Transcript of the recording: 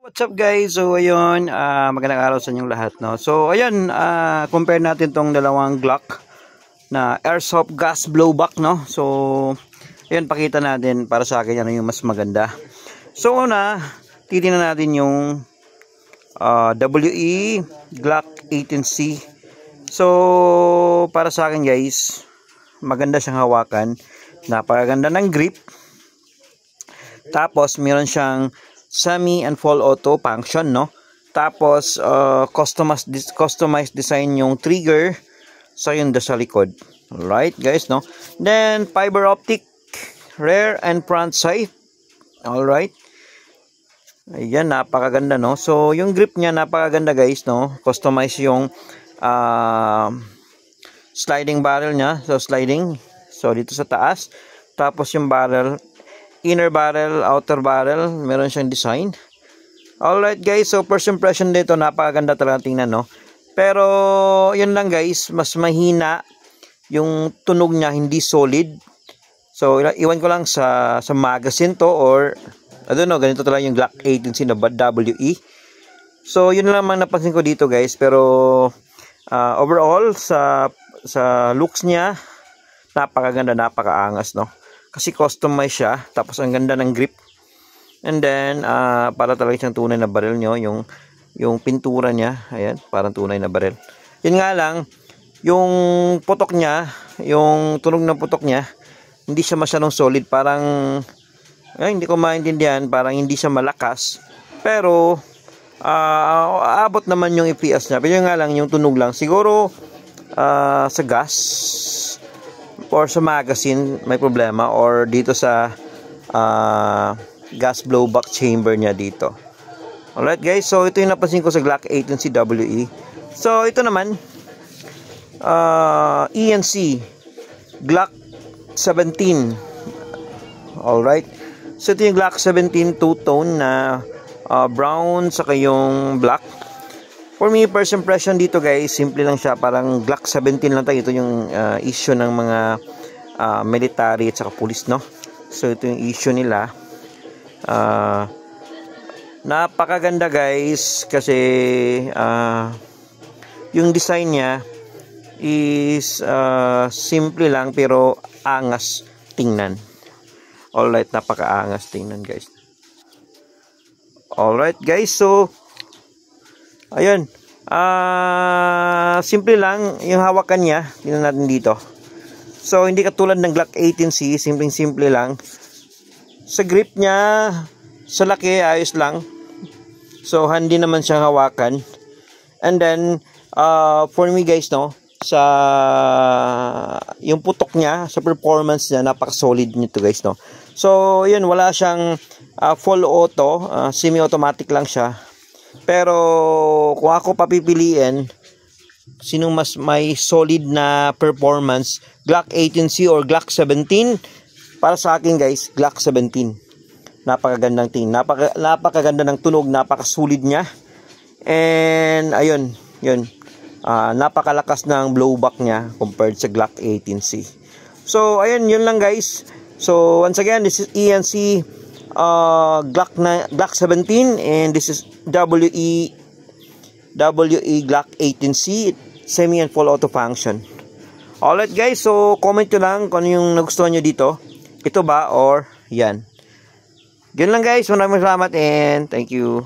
What's up guys? So ayun, magandang araw sa inyong lahat, no. So ayun, compare natin tong dalawang Glock na airsoft gas blowback, no. So ayun, pakita natin para sa akin ano yung mas maganda. So una, titingnan natin yung WE Glock 18C. So para sa akin guys, maganda siyang hawakan, napakaganda ng grip. Tapos meron siyang semi and full auto function, no. Tapos customized design yung trigger sa yung sa likod. Alright guys, no. Then fiber optic rear and front sight. Alright, ayan, napakaganda, no. So yung grip niya napakaganda guys, no. Customize yung sliding barrel niya. So sliding, so dito sa taas. Tapos yung barrel, inner barrel, outer barrel, meron siyang design. Alright guys, so first impression dito, napakaganda talaga tingnan, no. Pero yun lang guys, mas mahina yung tunog niya, hindi solid. So iwan ko lang sa magazine to, or I don't know, ganito talaga yung Glock 18C na WE. So yun lang naman napansin ko dito guys. Pero overall sa looks niya, napakaganda, napakaangas, no. Kasi customize siya, tapos ang ganda ng grip. And then para talaga siyang tunay na barrel nyo, yung pintura niya, ayan, parang tunay na barrel. Yun nga lang, yung putok niya, yung tunog ng putok niya, hindi siya masyadong solid, parang hindi ko maintindihan, parang hindi siya malakas. Pero abot naman yung FPS niya. Pero yun nga lang, yung tunog lang. Siguro sa gas or sa magazine may problema, or dito sa gas blowback chamber niya dito. Alright guys, so ito yung napansin ko sa Glock 18C WE. So ito naman ENC Glock 17. Alright, so ito yung Glock 17 two-tone na brown saka yung black. For me, first impression dito guys, simple lang siya, parang Glock 17 lang tayo. Ito yung issue ng mga military at saka police, no. So ito yung issue nila. Napakaganda guys, kasi yung design niya is simple lang pero angas tingnan. Alright, napakaangas tingnan guys. Alright guys, so ayun, simple lang yung hawakan niya. Tingnan natin dito. So hindi katulad ng Glock 18C, simple lang. Sa grip niya, sa laki, ayos lang. So handy naman siyang hawakan. And then for me guys, no, sa yung putok niya, sa performance niya, napaka-solid nito guys, no. So yun, wala siyang full auto, semi-automatic lang siya. Pero kung ako papipiliin, sinong mas may solid na performance, Glock 18C or Glock 17? Para sa akin guys, Glock 17. Napakagandang tingin, napakaganda ng tunog, napakasulit niya. And ayun, yun, napakalakas ng blowback niya compared sa Glock 18C. So ayun, yun lang guys. So once again, this is ENC Glock 17, and this is WE Glock 18C semi and full auto function. Alright guys, so comment nyo lang kung ano yung nagustuhan nyo dito, ito ba or yan. Yun lang guys, maraming salamat and thank you.